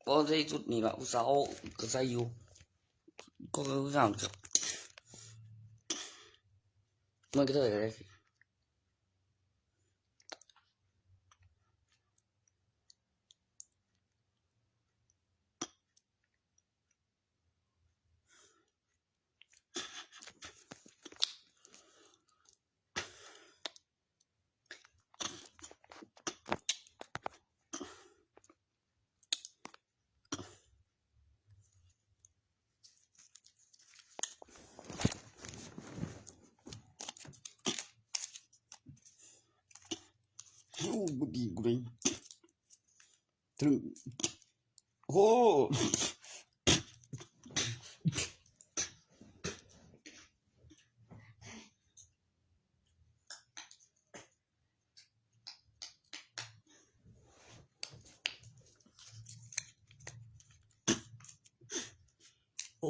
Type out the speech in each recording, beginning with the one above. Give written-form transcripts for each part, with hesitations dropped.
บ่ใส่ชุดนี่ล่ะผู้สาวก็ใส่อยู่ก็งามครับมันก็เท่าไหร่โอ้บ่ดีกูเลยถึงโอ้โอ้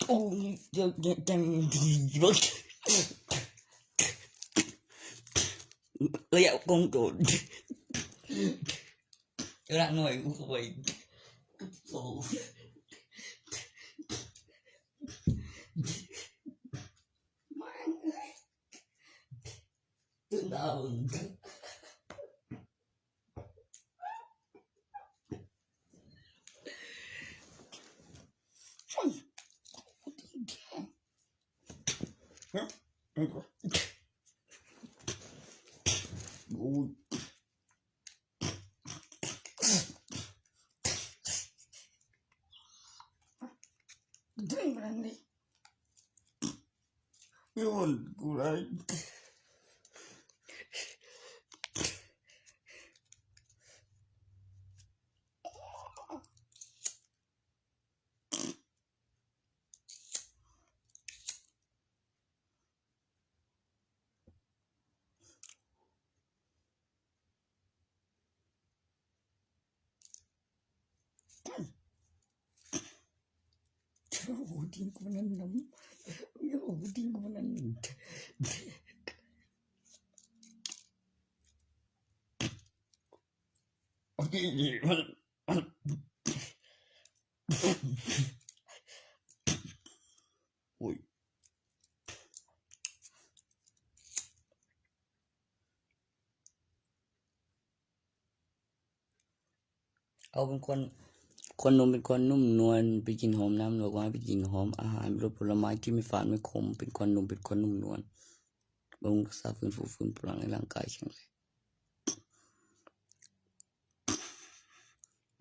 โอ้ยังดีบ่ระยะกงโดดระหน่อยกูก็ไปโอ้ตื่นดาวโอ้ดึงมันนี่โยนกูได้โอ้ดิงกูนั่นน้ำโอ้ดิงกูนั่นโอ้ดิมันโอ้ยเอาเป็นคนนุ่มเป็นคนนุ่มนวลไปกินหอมน้ำดอกไม้ไปกินหอมอาหารรสผลไม้ที่ไม่ฝาดไม่ขมเป็นคนนุ่มเป็นคนนุ่มนวลบำรุงรักษาฟื้นฟูฟื้นพลังในร่างกายแข็งแรง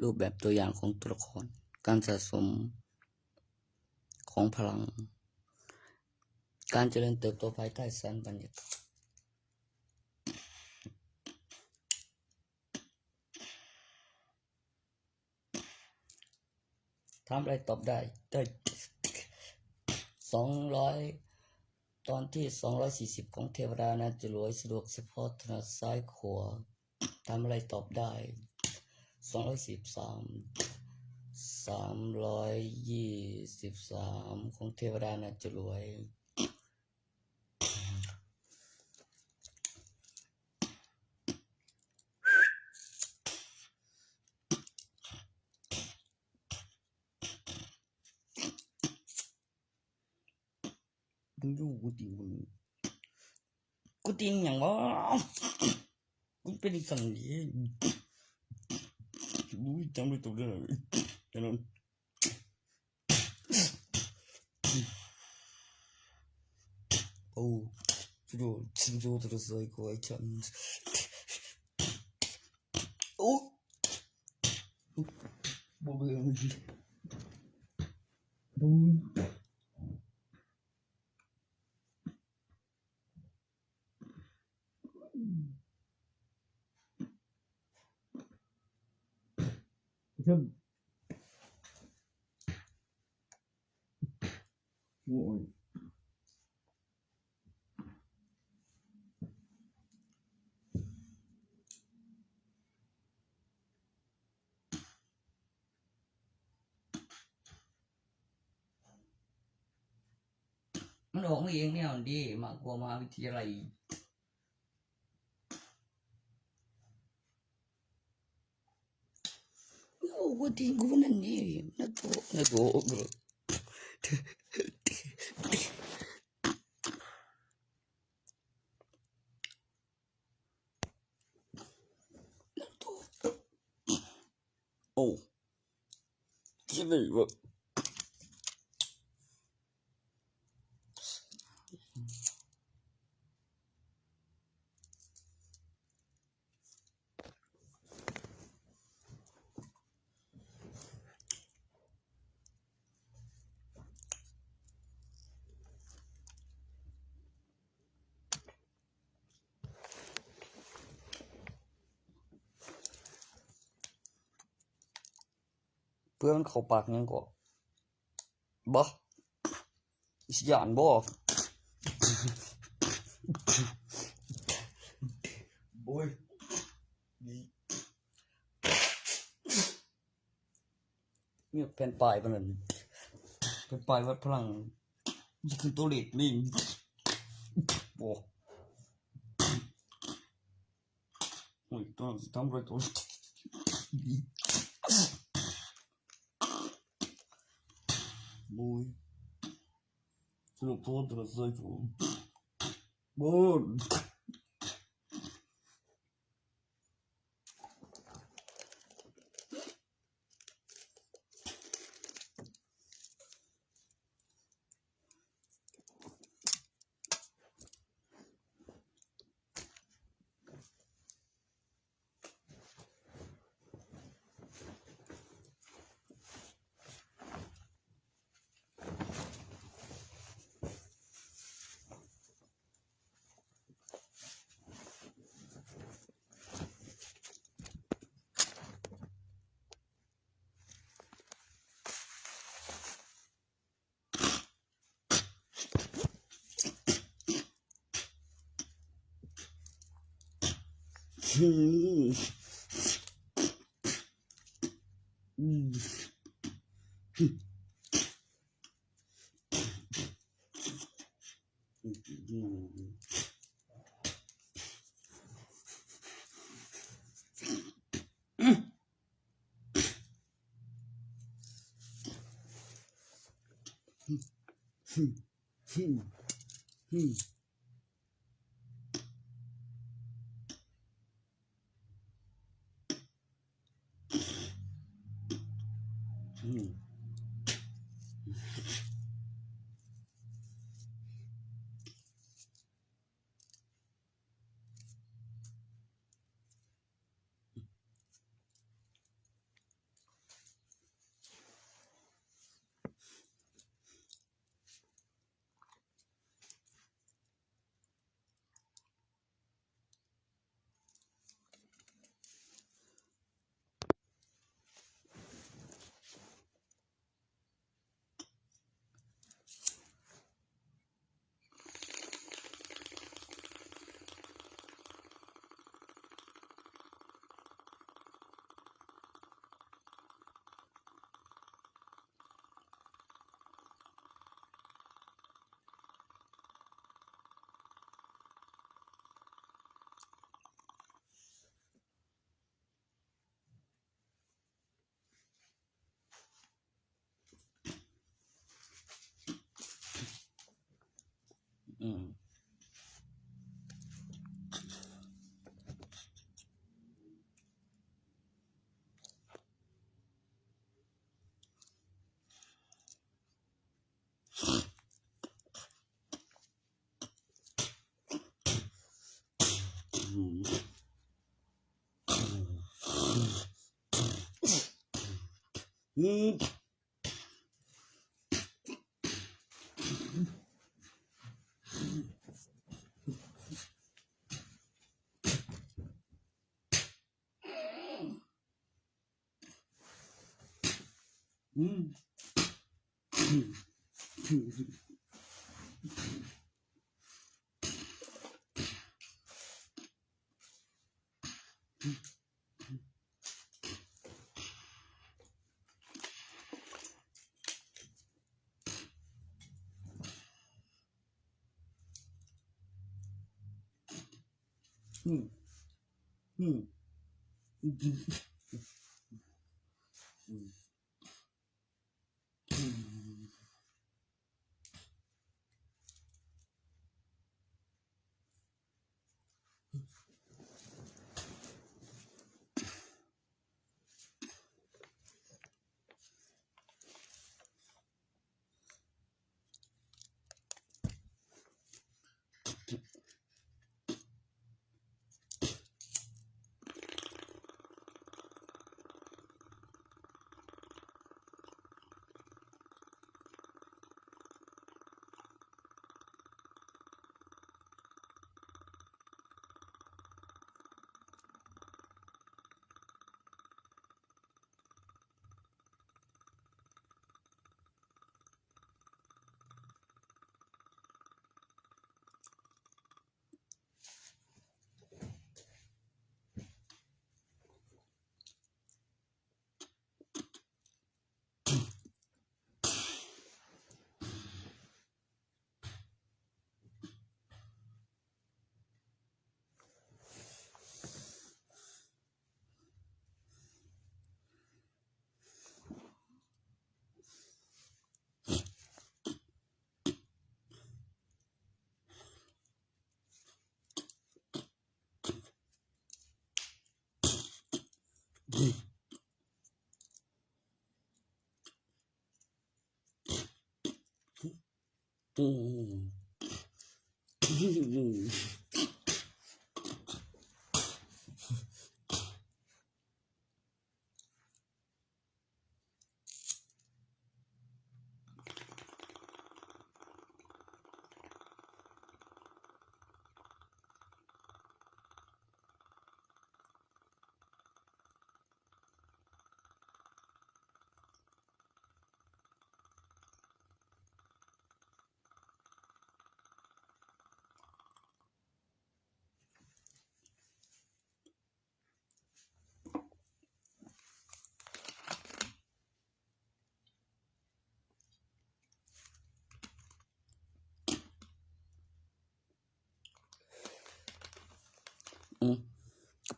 รูปแบบตัวอย่างของตัวละครการสะสมของพลังการเจริญเติบโตภายใต้แสงบรรยากาศถามอะไรตอบได้200ตอนที่240ของเทวดานะจรวยสะดวกเฉพาะถนัดซ้ายขวาถามอะไรตอบได้323ของเทวดานะจรวยดูกูติงหยังวะกูเป็นสันนี้กูจำได้ตัวได้ฉะนั้นโอ้ชิโดตระไซโคไอชันโอ้บ่เบื่อมึงดูฉันโอ้ย มันออกมาเองแนวนี้มากกว่ามหาวิทยาลัยโอ้ว่าจริงกูนั่นนี่นักโตโอ้ใช่ไหมวะเพื่อมันเข้าปากยังก็บ่สิย่านบ่โอ้ยนี่แผ่นป้ายปานนั้นเป็นป้ายวัดพลังนี่คือตัวเลขนี่บ่โอ้ยตัวนั้นสิทำไรตัวโอ้ยสรุปตัวตัวใส่ผมบ่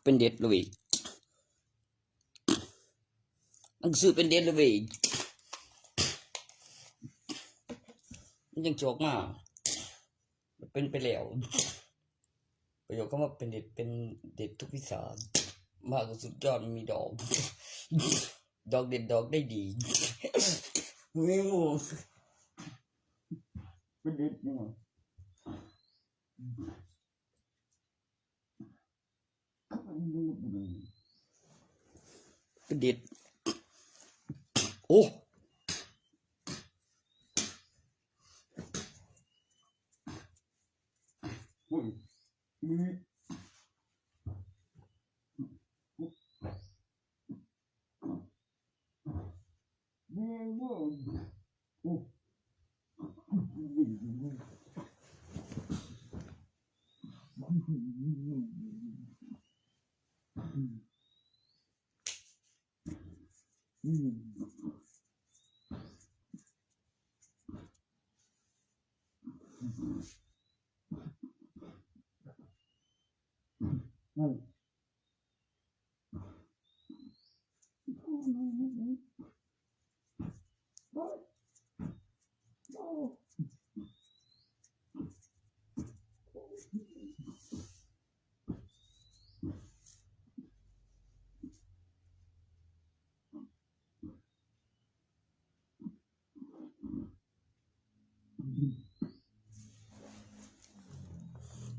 เป็นเด็ดเลยหนังสือเป็นเด็ดเลยมันยังจอกมาเป็นไปแล้วประโยคคำว่าเป็นเด็ดทุกวิชามากสุดยอดมีดอกดอกเด็ดดอกได้ดีไม่งูเป็นเด็ดนี่มั้งเป็นเด็ดโอ้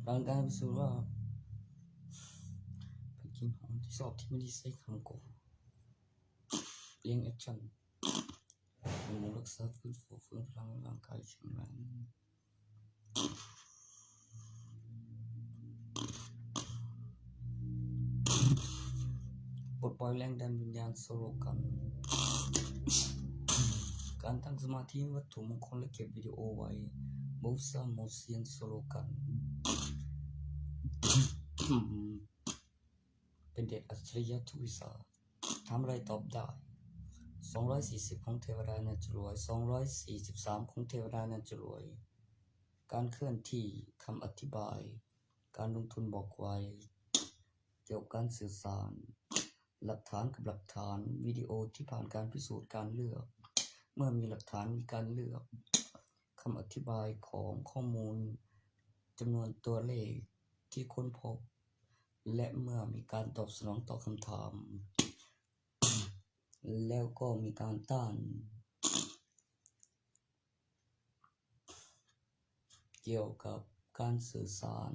ร่างกายพิสูจน์ว่าเป็นกินหอมที่ชอบที่ไม่ได้ใช้คำโกงเลี้ยงแอคชั่นบำรุงรักษาฟื้นฟูพลังร่างกายแข็งแรงปลดปล่อยแรงดันวิญญาณสโลกันการตั้งสมาธิวัตถุมงคลและเก็บวิดีโอไว้มูซาโมเซียนสโลกันเป็นเด็กอัจฉริยะทุกวิชาทำอะไรตอบได้240ของเทวดานั้นจรวย243ของเทวดานั้นจรวยการเคลื่อนที่คำอธิบายการลงทุนบอกไว้ เกี่ยวกับการสื่อสารหลักฐานกับหลักฐานวิดีโอที่ผ่านการพิสูจน์การเลือกเมื่อมีหลักฐานมีการเลือกคำอธิบายของข้อมูลจำนวนตัวเลขที่ค้นพบและเมื่อมีการตอบสนองต่อคำถามแล้วก็มีการต้านเกี่ยวกับการสื่อสาร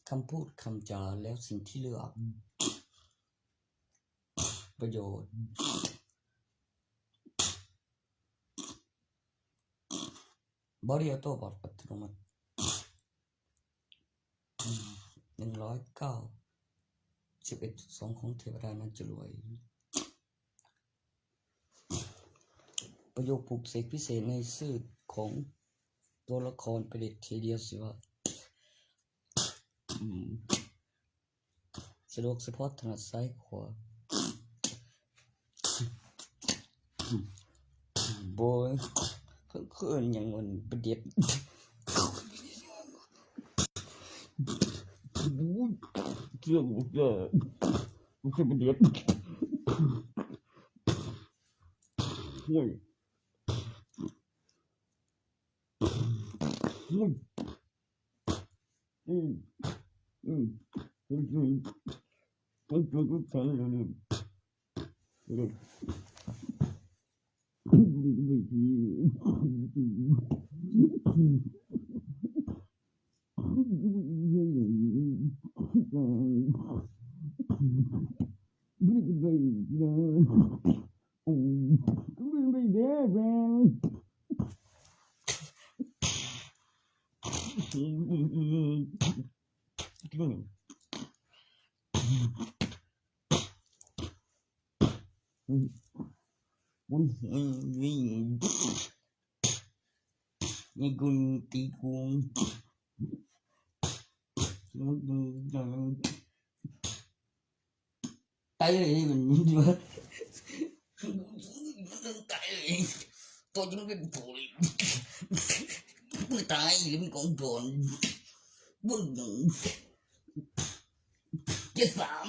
คำพูดคำจาแล้วสิ่งที่เลือกประโยชน์Body Auto Bot อัตโนมัติ109 11.2 ของเทวดานั้นจะรวยประโยคปลุกเสกพิเศษในชื่อของตัวละครประดิษฐ์ทีเดียวสิว่าสะดวกเฉพาะถนัดซ้ายขวาบอยคืออย่างมันประดิษฐ์เชื่อกูเชื่อประดิษฐ์โอ้ยนี่กูตีกูตายเลยมันว่าตายเลยตัวจริงเป็นผู้ไม่ตายหรือมีกองโจรบุญเจ็ดสาม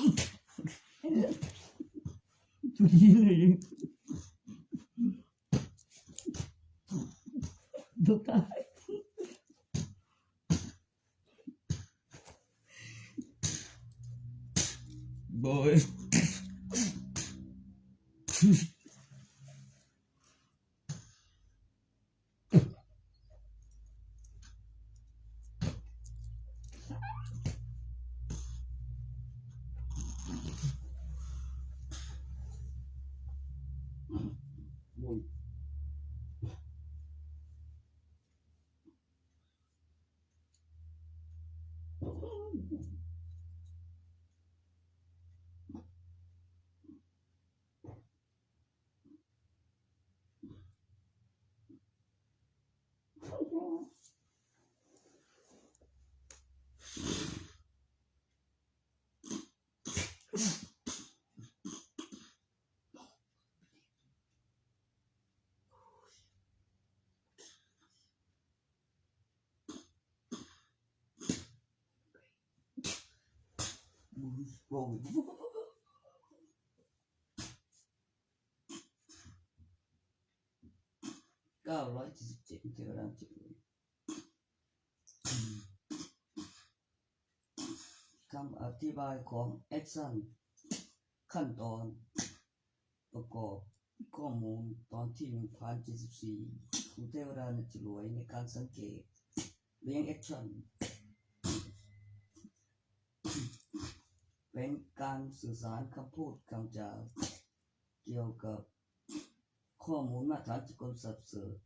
ทุกท่ายบอย977เทวดาจิตคำอธิบายของแอคชั่นขั้นตอนประกอบข้อมูลตอนที่ 1074 ของเทวดานั้นจะรวยในการสังเกตเรียงแอคชั่นเป็นการสื่อสารคำพูดคำจาเกี่ยวกับข้อมูลมาตรฐานสากลสับเสริฐ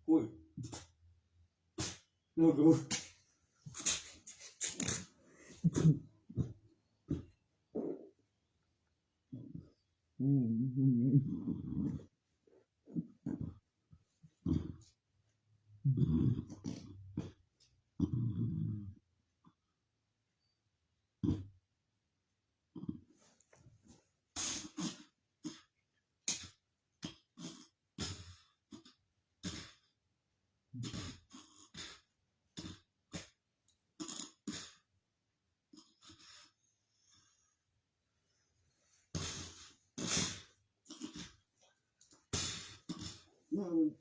Ui. No go. No.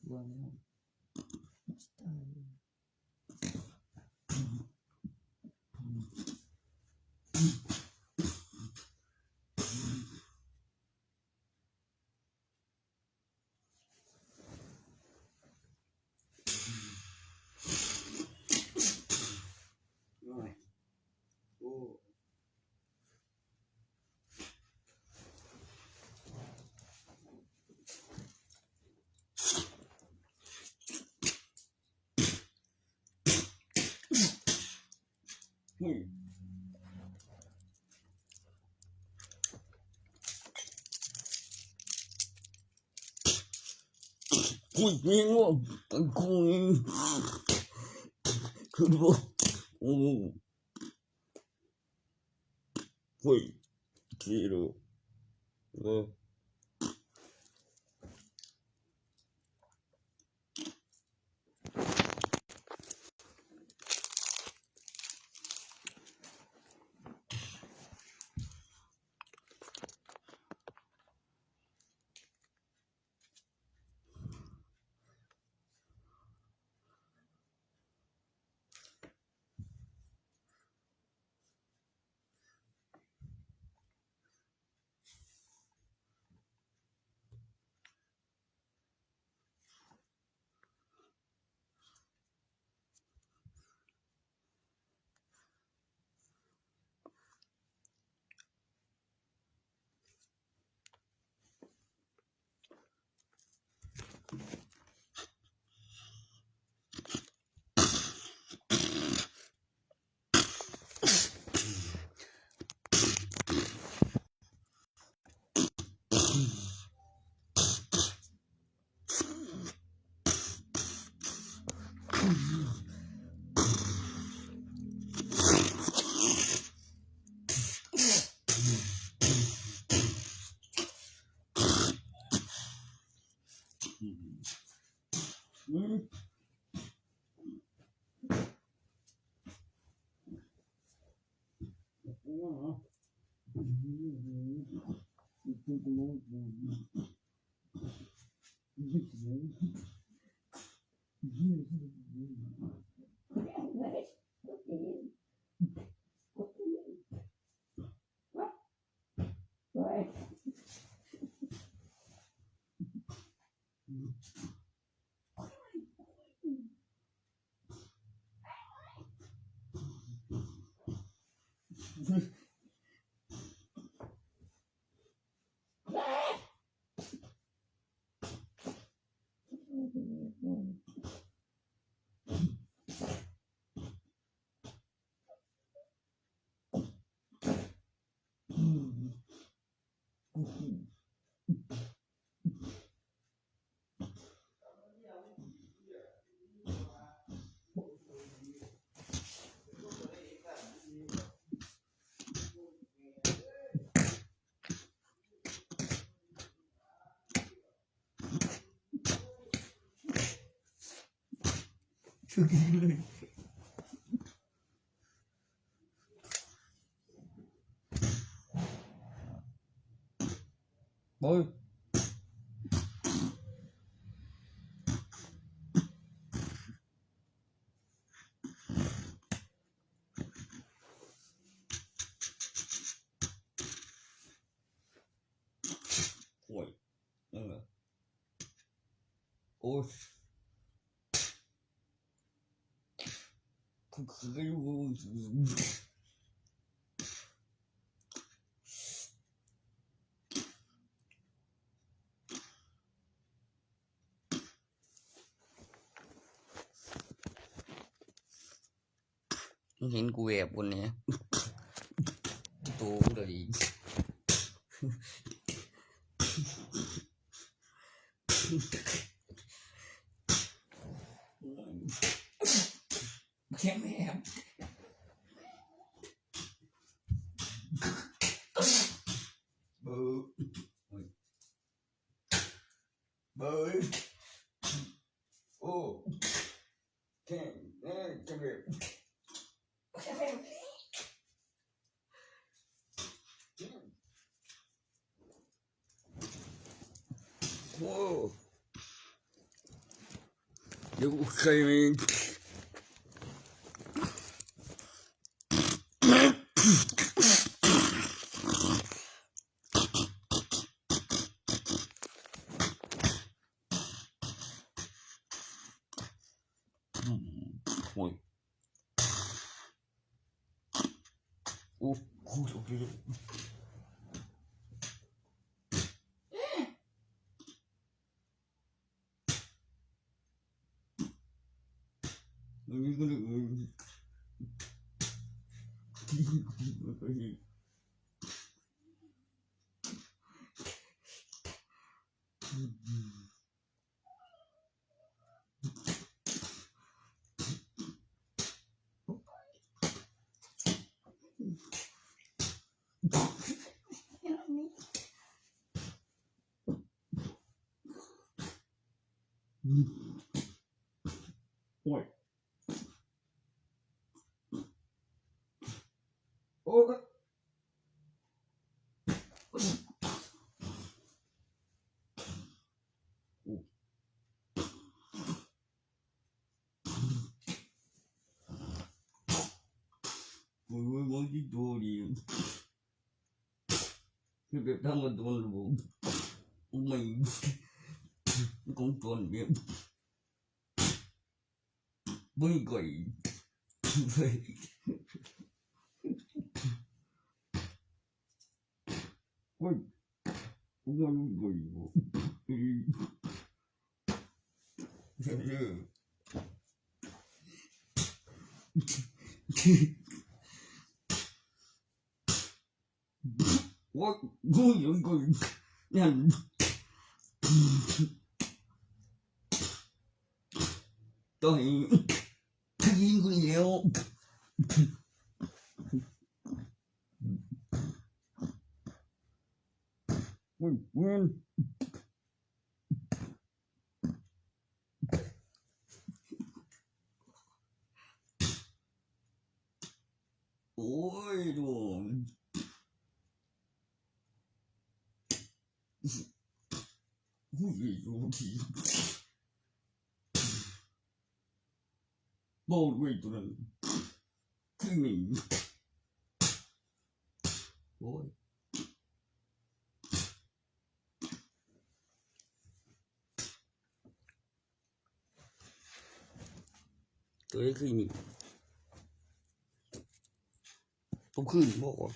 Bueno. Está bien. Rồi. Ô. Ui. Ui, niño, con curvo. Ui, quiero. Boy. Ôi. Ôi. Không khơi luôn.เห็นกูแอบบนนี้โตกูเลยแค่แม่เบอร์โอ้แค่แม่จะแบบโอ้เดี๋ยวกูเคยมีโอ้ยโอ้โหโอเคนี่ก็เลยโอ้ยโอ้ยโอ้ยมันที่โดดีคือแบบทำกันโดนหรือเปล่าไม่คงโดนแบบไม่ก่อยเลยโอ้ยมันก่อยบ่โอ้ยกูยังก่อยนั่นต้องยิงกูแล้วโอ้ยมันโอ้ยโดน อุ้ยอยู่ทีบ่เว้ยตัวนั้นคือหนึ่งโอ้ยตัวนี้คือหนึ่งผมคือบอกว่า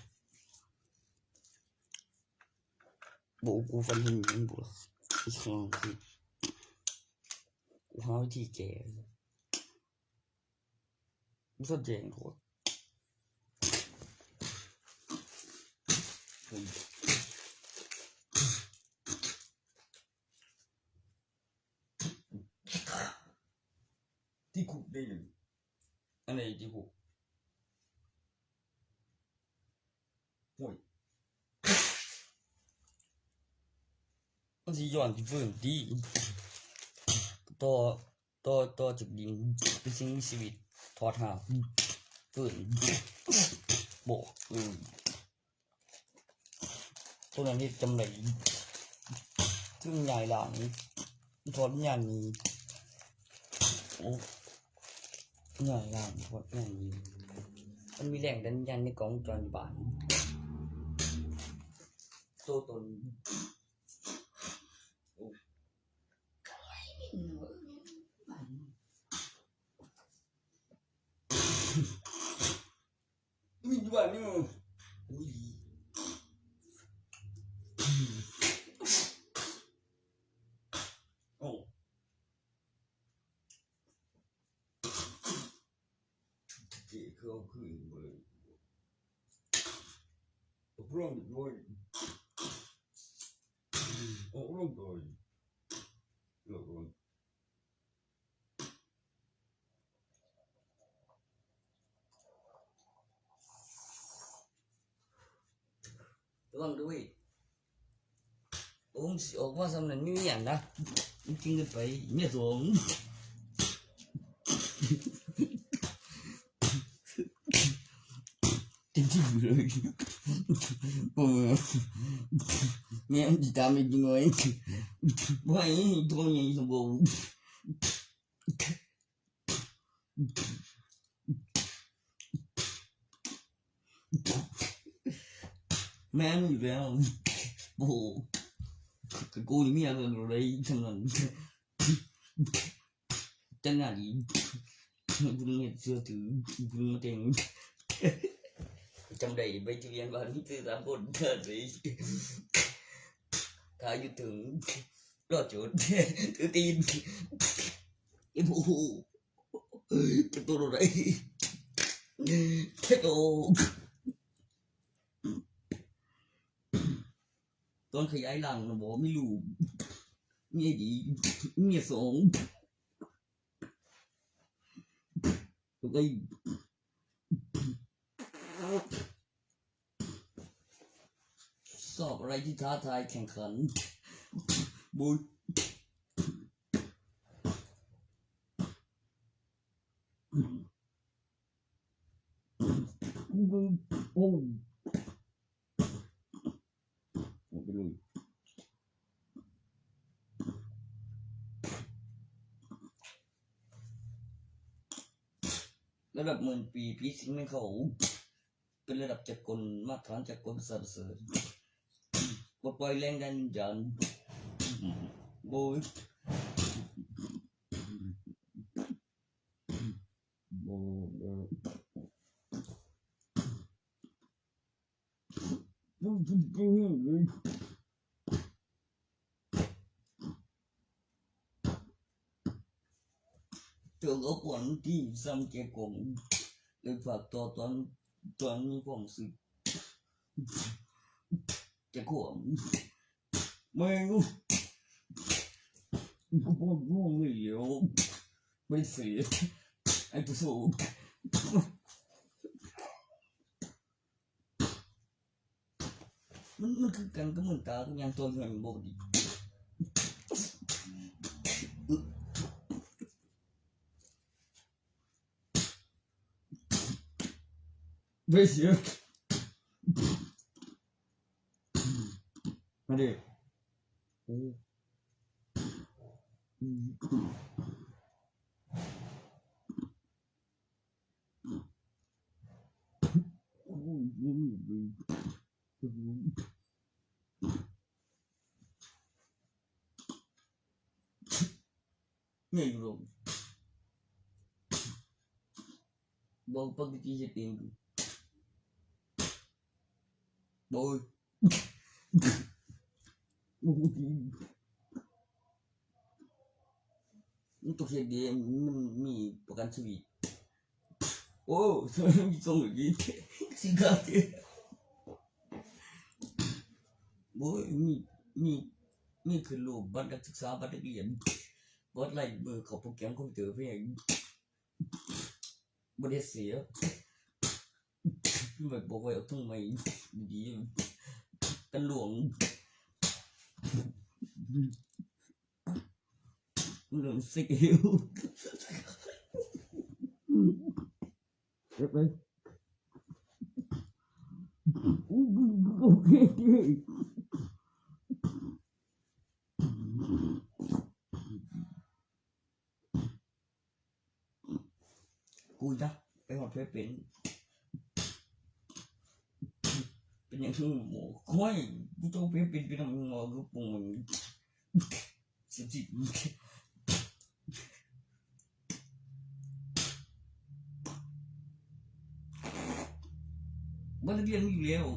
บอกกูฟันหินมันบอกอีกครั้งคือกูหาวิธีแก้กูสนใจโคตรที่คุกได้หนึ่งอันไหนที่คุกโอ้ยมันสิย้อนที่ฟื้นดีต่อจากดินเป็นสิ่งมีชีวิตทอดหาฟื้นบอกตัวนั้นที่จำได้ซึ่งใหญ่หลังทอดอย่างนี้โอ้ใหญ่หลังทอดอย่างนี้มันมีแรงดันยันในกองจรบานตัวตนมีบ้านนี่มึงอุ้ยโอ้เจ๊เขาขึ้นเลยพร้อมด้วยโอ้ลงเลยลงระวังด้วยผมสิออกมาสำนักมีอย่างนะจริงๆไปเนี่ยสงจริงๆเลยเนี่ยมันจะทำให้จริงเลยว่าไอ้ตัวใหญ่สมบูรณ์แม่อยู่แล้วโอ้โหกูนี่มีอะไรทั้งนั้นจังหวะนี้กูเนี่ยเชื่อถือกูมาเต็งจำได้ไปจุเรียนบ้านที่ตื่นสามคนเกิดเลยถ้าอยู่ถึงรอดจุดถือตีนไอ้โอ้โหจะตัวอะไรแค่โตตอนขยายหลังนะบอกไม่รู้เมียดีเมียสองตัวก็สอบอะไรที่ท้าทายแข่งขันบุยโอ้ไปเลยระดับหมื่นปีพีสิงห์เขาเป็นระดับจักรมาตรฐานจักรสรรเสริญปลดปล่อยแรงดันยันโบยโบเจอกับคนที่ซ้ำเจ็บกงเลยฝากตัวตอนมีความสึกจะขวมไม่รู้กูบอกง่วงเลยเดี๋ยวไม่เสียไอ้ผู้สูงมันคือกันก็เหมือนตาอย่างตัวเงินโบดีไม่เสียมาดิ โอ้นี่อยู่บ่ปกติจะเป็นบ่มันตัวเฮ็ดดีมันมีประกันชีวิตโอ้มีส่งอีกสิกาเตบ่มีคือรูปบัตรนักศึกษาบัตรนักเรียนบ่ไล่เบอร์เข้าโปรแกรมคอมพิวเตอร์เพียงบ่ได้เสียแบบบอกไว้เอาทั้งใหม่ดีกันหลวงเรื่องสิกหิวเรียบไปโอเคกูนะไปหอดเพชรเป็นอย่างที่หมูค่อยกูต้องเป็นทำงอกูปงมันสิบ้านเรียนมีแล้ว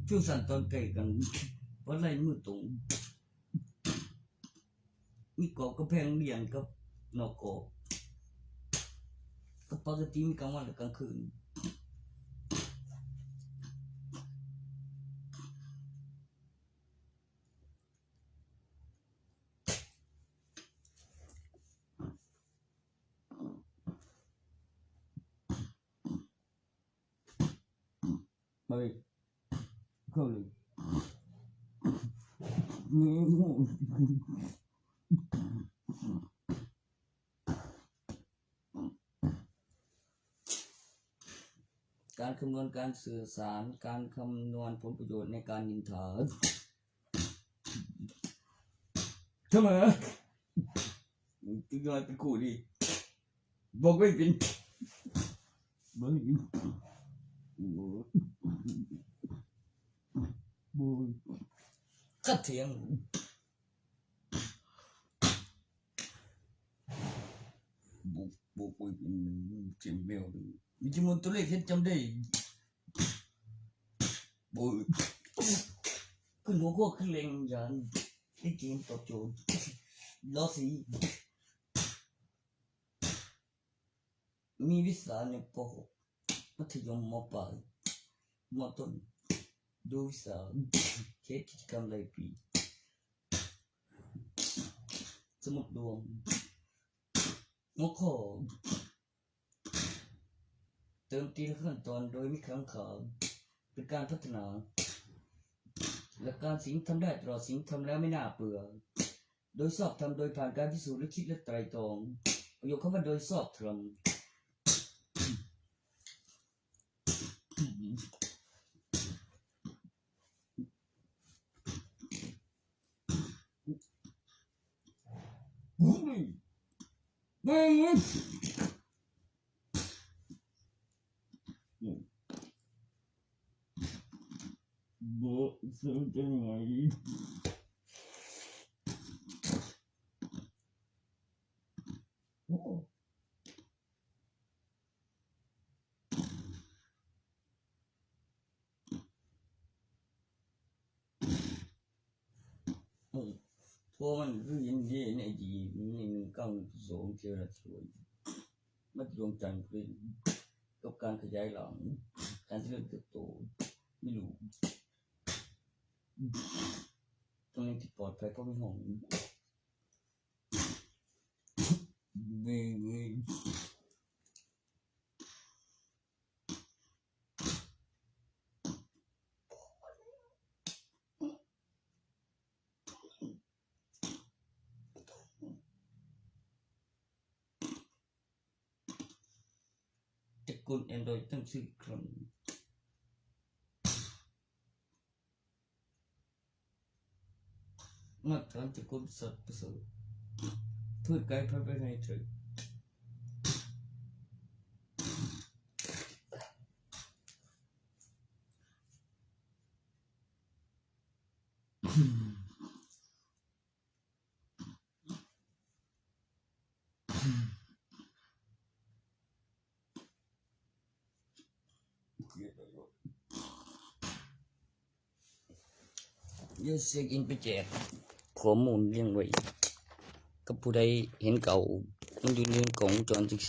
ฟิวสันตอนไก่กันวันไรมือตรงมีกอบกระแพงเรียนกับนอกกอบกับปกติมีกลางวันและกลางคืนมาเลยเข้าเลยการคำนวณการสื่อสารการคำนวณผลประโยชน์ในการนินทาทำไมติ๊กน้อยเป็นคู่ดิบอกไม่เป็นบอกไม่เป็นขัดเถียงบอกไม่เป็นเจ็บแมวมีจำนวนตัวเลขที่จำได้บอกขึ้นหัวข้อขึ้นแรงยันที่เกมตอบโจทย์ล้อสีมีวิสาในป .6 มัธยมม.ปลายม.ต้นดูวิสาเขตกิจกรรมรายปีสมุดดวงหัวข้อเติมตีละขั้นตอนโดยมีคำข่าวเป็นการพัฒนาและการสิ่งทำได้ตลอดสิ่งทำแล้วไม่น่าเบื่อโดยชอบทำโดยผ่านการพิสูจน์และคิดและไตร่ตรองประโยคคำว่าโดยชอบทำบ่สนใจไหมโอ้เพราะมันคือยินดีในดีนี่192เจริญสวยมัธยมจันทร์เป็นกับการขยายหลังการเจริญเติบโตไม่รู้ตรงนี้ที่ปลอดภัยเพราะมีห้องตระกูล Android ตั้งชื่อครั้ง มาตรฐานจะกบสัตว์ประเสริฐพืชไก่พันธุ์ไปในเถิดเดี๋ยวเช็คอินไปแจกข้อมูลเลี้ยงไว้กับผู้ใดเห็นเก่ามันอยู่ในกล่องวงจรจักชี